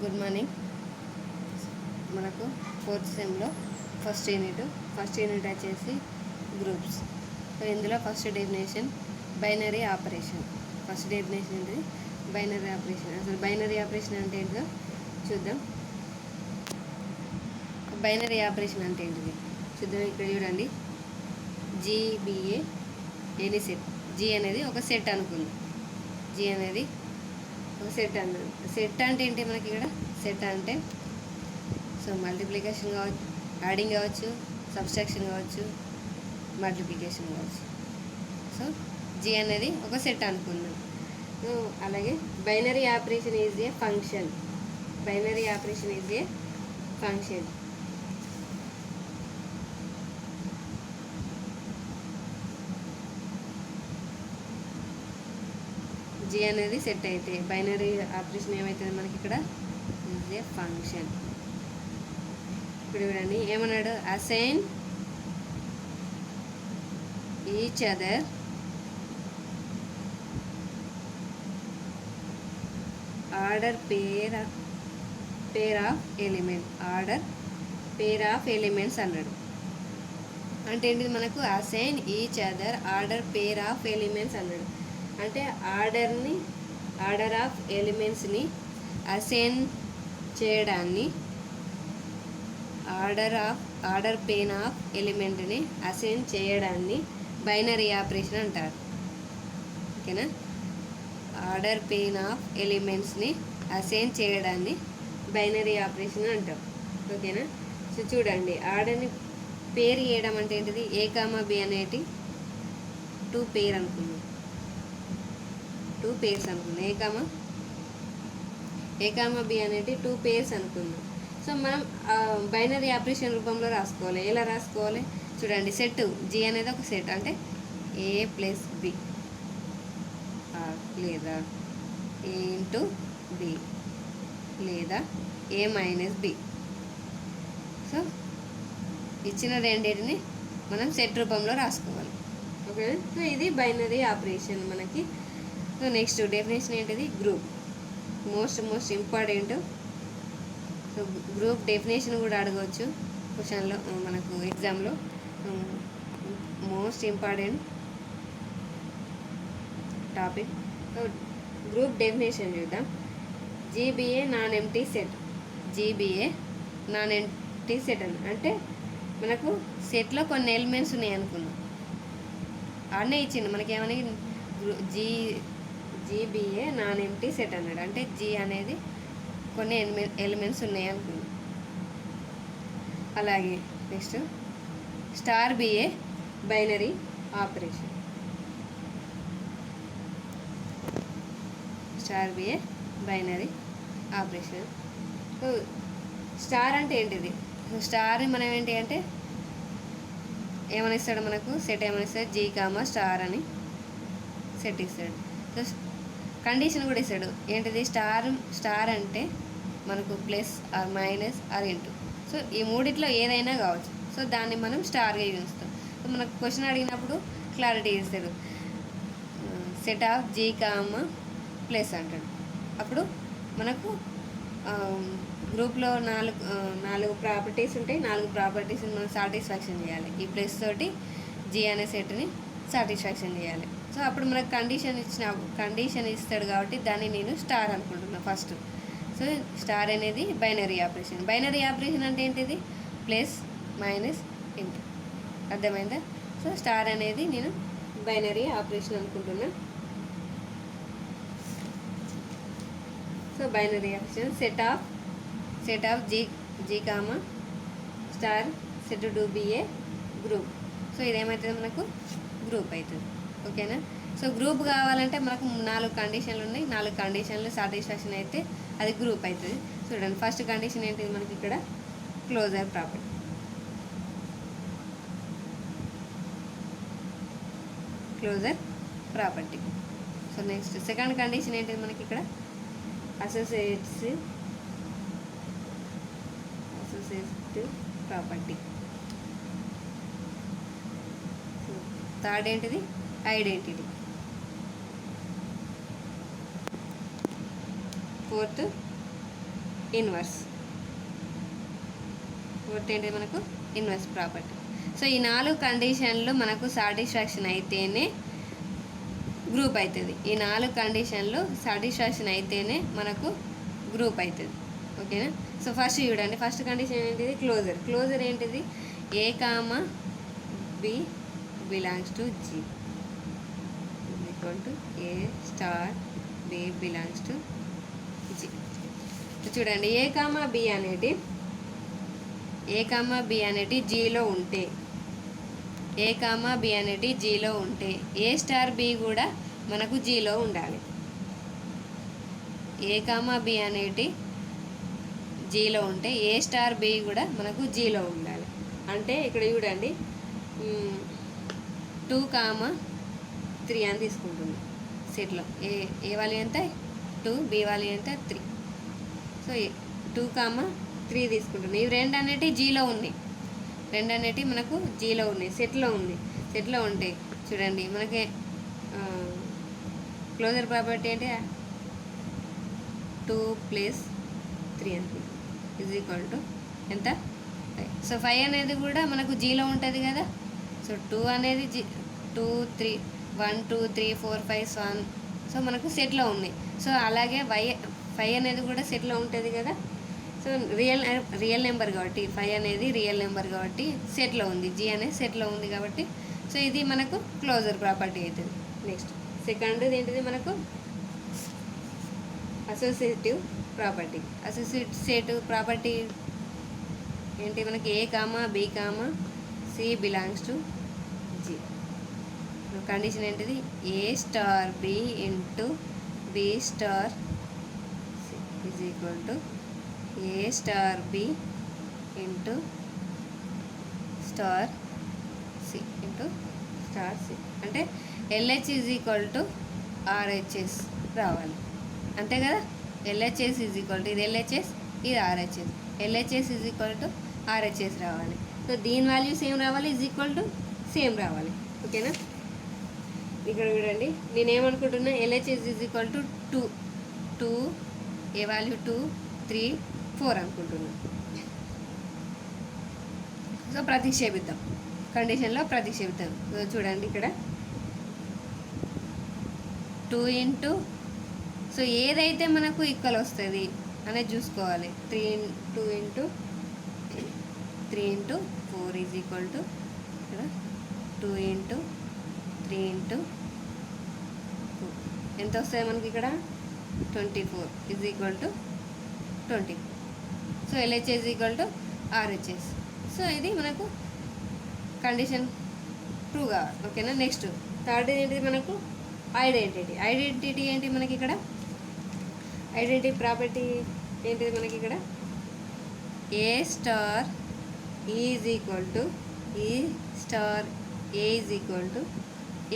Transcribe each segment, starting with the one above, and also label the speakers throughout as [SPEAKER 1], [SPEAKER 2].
[SPEAKER 1] Good morning. మనకు fourth సెమ్లో first unit వచ్చేసి గ్రూప్స్. సో ఇందులో first definition binary operation. First definition ఏంటిది? Binary operation. అసలు బైనరీ ఆపరేషన్ అంటే ఏంటిదో చూద్దాం. బైనరీ ఆపరేషన్ అంటే ఏంటిది చూద్దాం. ఇక్కడ చూడండి, జీబీఏ ఎనీ సెట్. జీ అనేది ఒక సెట్ అనుకుంది. జీ అనేది ఒక సెట్ అన్నది. సెట్ అంటే ఏంటి మనకి ఇక్కడ? సెట్ అంటే సో మల్టిప్లికేషన్ కావచ్చు, యాడింగ్ కావచ్చు, సబ్స్ట్రాక్షన్ కావచ్చు, మల్టిప్లికేషన్ కావచ్చు. సో జీ అనేది ఒక సెట్ అనుకుందాం. సో అలాగే binary operation is a function. Binary operation is a function. G అనేది సెట్ అయితే బైనరీ ఆపరేషన్ ఏమవుతుంది మనకి ఇక్కడ? Is a function. ఇప్పుడు చూడండి ఏమన్నాడు? Assign each other order pair of element. Order pair of elements అన్నాడు. అంటే ఏంటిది మనకు? Assign each other order pair of elements అన్నాడు. అంటే ఆర్డర్ ఆఫ్ ఎలిమెంట్స్ని అసైన్ చేయడాన్ని, ఆర్డర్ పెయిర్ ఆఫ్ ఎలిమెంట్ని అసైన్ చేయడాన్ని బైనరీ ఆపరేషన్ అంటారు. ఓకేనా? ఆర్డర్ పెయిర్ ఆఫ్ ఎలిమెంట్స్ని అసైన్ చేయడాన్ని బైనరీ ఆపరేషన్ అంటాం. ఓకేనా? సో చూడండి, ఆర్డర్ని పేరు చేయడం అంటే ఏంటిది? ఏ కామా బి అనేటి 2 పేర్ అనుకుందాం. 2 పేర్స్ అనుకుందాం. ఏ కామా బి అనేటి 2 పేర్స్ అనుకుందాం. సో మనం బైనరీ ఆపరేషన్ రూపంలో రాసుకోవాలి. ఎలా రాసుకోవాలి చూడండి. సెట్ జీ అనేది ఒక సెట్. అంటే ఏ ప్లస్ బి లేదా ఏ ఇంటూ బి లేదా ఏ మైనస్ బి. సో ఇచ్చిన రెండింటిని మనం సెట్ రూపంలో రాసుకోవాలి. ఓకే? సో ఇది బైనరీ ఆపరేషన్ మనకి. సో నెక్స్ట్ డెఫినేషన్ ఏంటిది? Group. Most important. So group definition కూడా అడగవచ్చు క్వశ్చన్లో, మనకు ఎగ్జామ్లో. Most important topic. So group definition చూద్దాం. G be a non empty set. G be a non empty set అంటే మనకు సెట్లో కొన్ని ఎలిమెంట్స్ ఉన్నాయి అనుకున్నాం. అన్నీ ఇచ్చిండు మనకేమని? జీబీఏ నాన్ ఎంప్టీ సెట్ అన్నాడు. అంటే జీ అనేది కొన్ని ఎలిమెంట్స్ ఉన్నాయి అనుకున్నాం. అలాగే next star be a binary operation. Star be a binary operation. So star అంటే ఏంటిది? స్టార్ మనం ఏంటి అంటే ఏమని ఇస్తాడు మనకు? సెట్ ఏమని ఇస్తాడు? జీ కామా స్టార్ అని సెట్ ఇస్తాడు. సో కండిషన్ కూడా ఇస్తాడు. ఏంటిది? స్టార్ అంటే మనకు plus or minus or into. సో ఈ మూడిట్లో ఏదైనా కావచ్చు. సో దాన్ని మనం స్టార్గా చూస్తాం. సో మనకు క్వశ్చన్ అడిగినప్పుడు క్లారిటీ ఇస్తాడు. Set of G comma plus అంటాడు. అప్పుడు మనకు గ్రూప్లో నాలుగు ప్రాపర్టీస్ ఉంటాయి. 4 ప్రాపర్టీస్ని మనం సాటిస్ఫాక్షన్ చేయాలి. ఈ ప్లస్ తోటి జీ అనే సెట్ని సాటిస్ఫాక్షన్ చేయాలి. సో అప్పుడు మనకు కండిషన్ ఇస్తాడు కాబట్టి దాన్ని నేను స్టార్ అనుకుంటున్నాను ఫస్ట్. సో స్టార్ అనేది బైనరీ ఆపరేషన్. బైనరీ ఆపరేషన్ అంటే ఏంటిది? Plus minus into. అర్థమైందా? సో స్టార్ అనేది నేను బైనరీ ఆపరేషన్ అనుకుంటున్నా. So binary operation set of G comma star said to be a group. So ఇదేమవుతుంది మనకు? గ్రూప్ అవుతుంది. ఓకేనా? సో గ్రూప్ కావాలంటే మనకు 4 కండిషన్లు ఉన్నాయి. 4 కండిషన్లు సాటిస్ఫాక్షన్ అయితే అది గ్రూప్ అవుతుంది. చూడండి, ఫస్ట్ కండిషన్ ఏంటిది మనకి ఇక్కడ? Closure property. Closure property. So next second condition ఏంటిది మనకి ఇక్కడ? Associative property. థర్డ్ ఏంటిది? ఐడెంటిటీ. Fourth inverse. ఫోర్త్ ఏంటి మనకు ఇన్వర్స్ ప్రాపర్టీ. సో ఈ 4 కండిషన్లు మనకు సాటిస్ఫాక్షన్ అయితేనే గ్రూప్ అవుతుంది. ఈ 4 కండిషన్లు సాటిస్ఫాక్షన్ అయితేనే మనకు గ్రూప్ అవుతుంది. ఓకేనా. సో ఫస్ట్ చూడండి, ఫస్ట్ కండిషన్ ఏంటిది, క్లోజర్. క్లోజర్ ఏంటిది, a comma b belongs to G equal to a star b belongs to G. చూడండి, ఏ కామా బి అనేటి జీలో ఉంటే, ఏ కామా బి అనేటి జీలో ఉంటే ఏ స్టార్ బి కూడా మనకు జీలో ఉండాలి. ఏ కామా బి అనేటి జీలో ఉంటే ఏ స్టార్ బి కూడా మనకు జీలో ఉండాలి. అంటే ఇక్కడ చూడండి 2, 3 అని తీసుకుంటుంది సెట్లో. ఏ వాల్యూ ఎంత 2, బి వాల్యూ ఎంత 3. సో 2, 3 తీసుకుంటుంది. ఇవి 2 అనేటివి జీలో ఉన్నాయి, 2 అనేటివి మనకు జీలో ఉన్నాయి, సెట్లో ఉంది. సెట్లో ఉంటే చూడండి మనకి క్లోజర్ ప్రాపర్టీ అంటే 2 + 3 అని ఈజ్ ఈక్వల్ టు ఎంత 5. సో 5 అనేది కూడా మనకు జీలో ఉంటుంది కదా. సో 2 అనేది 2, 3 1 2 3 4 5 1. సో మనకు సెట్లో ఉన్నాయి. సో అలాగే 5 అనేది కూడా సెట్లో ఉంటుంది కదా. సో రియల్ నెంబర్ కాబట్టి 5 అనేది రియల్ నెంబర్ కాబట్టి సెట్లో ఉంది, జీ అనేది సెట్లో ఉంది కాబట్టి సో ఇది మనకు క్లోజర్ ప్రాపర్టీ అవుతుంది. నెక్స్ట్ సెకండ్ది ఏంటిది మనకు అసోసియేటివ్ ప్రాపర్టీ. అసోసియేటివ్ ప్రాపర్టీ ఏంటి మనకి, a comma b comma c belongs to G. Condition ఏంటిది, a star b into b star c is equal to a star b into star c into star c. అంటే LH is equal to RHS రావాలి, అంతే కదా. LHS is equal to, ఇది LHS ఇది RHS, LHS is equal to RHS రావాలి. So దీని value same రావాలి, is equal to same రావాలి. ఓకేనా. ఇక్కడ చూడండి నేనేమనుకుంటున్నా, LHS is equal to 2 A value 2 3 4 అనుకుంటున్నా. సో ప్రతిక్షేపిద్దాం, కండిషన్లో ప్రతిక్షేపిద్దాం. సో చూడండి ఇక్కడ 2 ఇంటూ, సో ఏదైతే మనకు ఈక్వల్ వస్తుంది అనేది చూసుకోవాలి. 2 into 3 into 4 is equal to ఇక్కడ 2 ఇంటూ 3 ఇంటూ 2 ఎంత వస్తుంది మనకి ఇక్కడ 24 is equal to 20. So LHS equal to RHS. So ఇది మనకు కండిషన్ ట్రూ కావాలి. ఓకేనా. నెక్స్ట్ థర్డ్ ఏంటిది మనకు ఐడెంటిటీ. ఐడెంటిటీ ఏంటి మనకి ఇక్కడ, ఐడెంటిటీ ప్రాపర్టీ ఏంటిది మనకి ఇక్కడ, a star is equal to e star a is equal to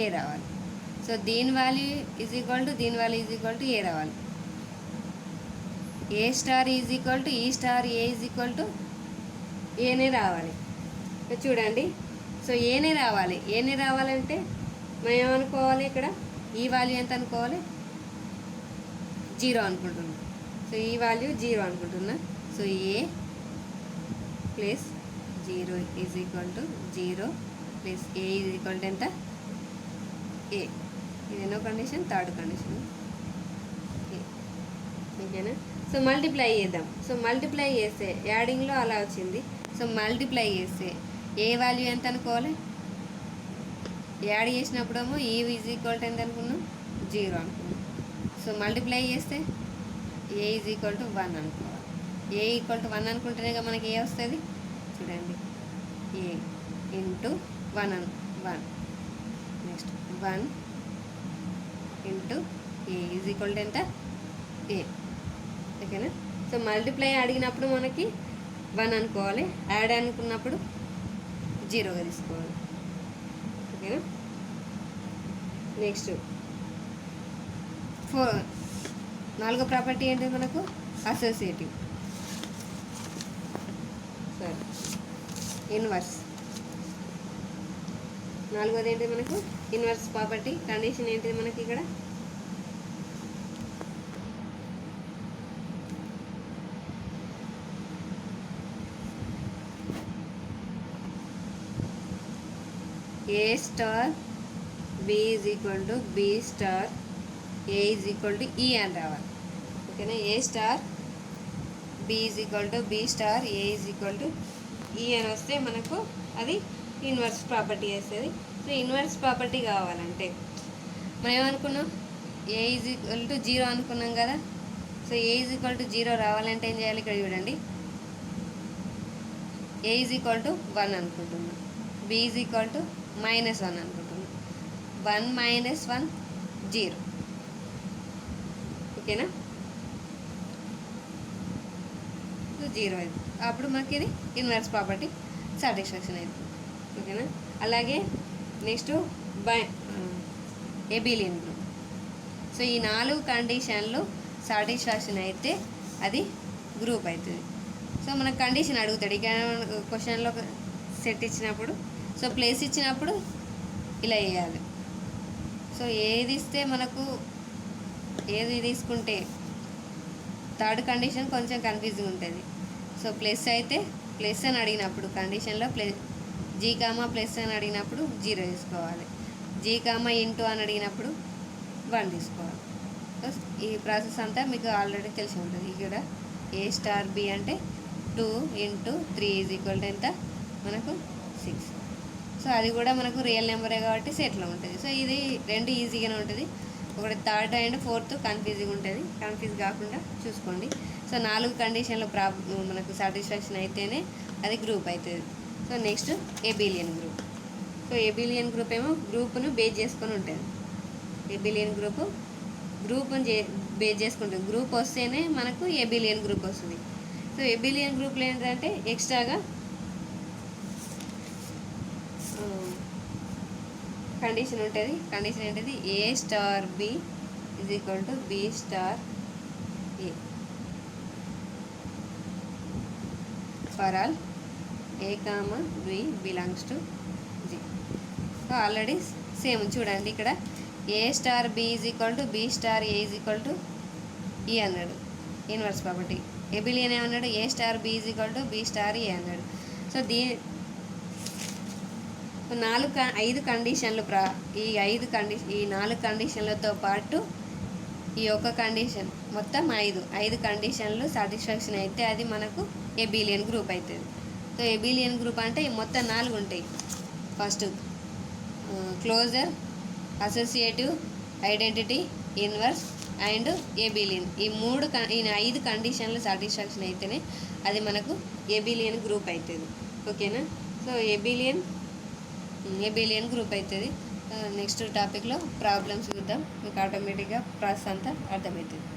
[SPEAKER 1] a రావాలి. సో దీని వాల్యూ ఈజ్ ఈక్వల్ టు దీని value is equal to a రావాలి. A star is equal to e star a is equal to ఏనే రావాలి. చూడండి, so ఏనే రావాలి. ఏనే రావాలంటే మనం ఏమనుకోవాలి, ఇక్కడ ఈ వాల్యూ ఎంత అనుకోవాలి, 0 అనుకుంటున్నాం. సో ఈ వాల్యూ 0 అనుకుంటున్నా. So A plus 0 is equal to 0 plus A is equal to ఎంత ఏ. ఇది ఎన్నో కండిషన్, థర్డ్ కండిషన్. ఓకేనా. సో మల్టిప్లై చేద్దాం. సో మల్టిప్లై చేస్తే యాడింగ్లో అలా వచ్చింది. సో మల్టిప్లై చేస్తే ఏ వాల్యూ ఎంత అనుకోవాలి, యాడ్ చేసినప్పుడేమో ఏ ఈజ్ ఈక్వల్ టు ఎంత అనుకున్నాం, 0 అనుకున్నాం. సో మల్టిప్లై చేస్తే ఏ ఈజ్ ఈక్వల్ టు 1 అనుకోవాలి. ఏ ఈక్వల్ టు 1 అనుకుంటేనే మనకి ఏ వస్తుంది. చూడండి, a into 1 next 1 into a is equal to ఎంత ఏ. ఓకేనా. సో మల్టిప్లై అడిగినప్పుడు మనకి 1 అనుకోవాలి, యాడ్ అనుకున్నప్పుడు 0గా తీసుకోవాలి. ఓకేనా. నెక్స్ట్ నాలుగో ప్రాపర్టీ ఏంటి మనకు, అసోసియేటివ్. సరే, ఇన్వర్స్. నాలుగోది ఏంటిది మనకు ఇన్వర్స్ ప్రాపర్టీ. కండిషన్ ఏంటిది మనకి ఇక్కడ, a star b is equal to b star a is equal to e అని రావాలి. ఓకేనా, a star b is equal to b star a is equal to e అని వస్తే మనకు అది ఇన్వర్స్ ప్రాపర్టీ వస్తుంది. సో ఇన్వర్స్ ప్రాపర్టీ కావాలంటే మనం ఏమనుకున్నాం, ఏ ఈజ్ ఈక్వల్ టు 0 అనుకున్నాం కదా. So A is equal to 0 రావాలంటే ఏం చేయాలి, ఇక్కడ చూడండి, ఏ ఈజ్ ఈక్వల్ టు 1 అనుకుంటున్నాం, బి ఈజ్ ఈక్వల్ టు -1 అనుకుంటున్నాం. 1 - 1 0. ఓకేనా, 0 అయింది. అప్పుడు మనకి ఇది ఇన్వర్స్ ప్రాపర్టీ సాటిస్ఫాక్షన్ అయింది. ఓకేనా, అలాగే నెక్స్ట్ ఎబిలియన్ గ్రూప్. సో ఈ 4 కండిషన్లు సాటిస్ఫాక్షన్ అయితే అది గ్రూప్ అవుతుంది. సో మనకు కండిషన్ అడుగుతాడు ఇక క్వశ్చన్లో సెట్ ఇచ్చినప్పుడు, సో ప్లేస్ ఇచ్చినప్పుడు ఇలా వేయాలి. సో ఏది ఇస్తే మనకు ఏది తీసుకుంటే థర్డ్ కండిషన్ కొంచెం కన్ఫ్యూజింగ్ ఉంటుంది. సో ప్లస్ అయితే ప్లస్ అని అడిగినప్పుడు కండిషన్లో జీ కామా ప్లస్ అని అడిగినప్పుడు 0 తీసుకోవాలి, జీ కామా ఇంటూ అని అడిగినప్పుడు 1 తీసుకోవాలి. సో ఈ ప్రాసెస్ అంతా మీకు ఆల్రెడీ తెలిసి ఉంటుంది. ఇక్కడ ఏ స్టార్ బి అంటే 2 × 3 ఈజ్ ఈక్వల్ టు ఎంత మనకు 6. సో అది కూడా మనకు రియల్ నెంబరే కాబట్టి సెట్లో ఉంటుంది. సో ఇది 2 ఈజీగానే ఉంటుంది. ఒకటి థర్డ్ అండ్ ఫోర్త్ కన్ఫ్యూజింగ్ ఉంటుంది, కన్ఫ్యూజ్ కాకుండా చూసుకోండి. సో 4 కండిషన్లు మనకు సాటిస్ఫాక్షన్ అయితేనే అది గ్రూప్ అవుతుంది. So next ఎబిలియన్ group. So abelian group ఏమో గ్రూప్ను బేస్ చేసుకొని ఉంటుంది. ఎబిలియన్ గ్రూప్ను బేస్ చేసుకుంటుంది. గ్రూప్ వస్తేనే మనకు ఎబిలియన్ గ్రూప్ వస్తుంది. సో ఎబిలియన్ గ్రూప్లో ఏంటంటే ఎక్స్ట్రాగా కండిషన్ ఉంటుంది. కండిషన్ ఏంటిది, a star b is equal to b star a for all a comma b belongs to G. So already same చూడండి, ఇక్కడ a star b is equal to b star a is equal to e అన్నాడు, inverse property. Abelian ఏమన్నాడు, a star b is equal to b star a అన్నాడు. So 5 కండిషన్లు ఈ 4 కండిషన్లతో పాటు ఈ ఒక కండిషన్ మొత్తం 5 కండిషన్లు సాటిస్ఫాక్షన్ అయితే అది మనకు ఎబిలియన్ గ్రూప్ అవుతుంది. సో ఎబిలియన్ గ్రూప్ అంటే మొత్తం 4 ఉంటాయి. First closure, associative, identity, inverse and abelian. ఈ 5 కండిషన్లు సాటిస్ఫాక్షన్ అయితేనే అది మనకు ఎబిలియన్ గ్రూప్ అవుతుంది. ఓకేనా, సో ఎబిలియన్ గ్రూప్ అవుతుంది. నెక్స్ట్ టాపిక్లో ప్రాబ్లమ్స్ చూద్దాం, మీకు ఆటోమేటిక్గా ప్రాసెస్ అంతా అర్థమవుతుంది.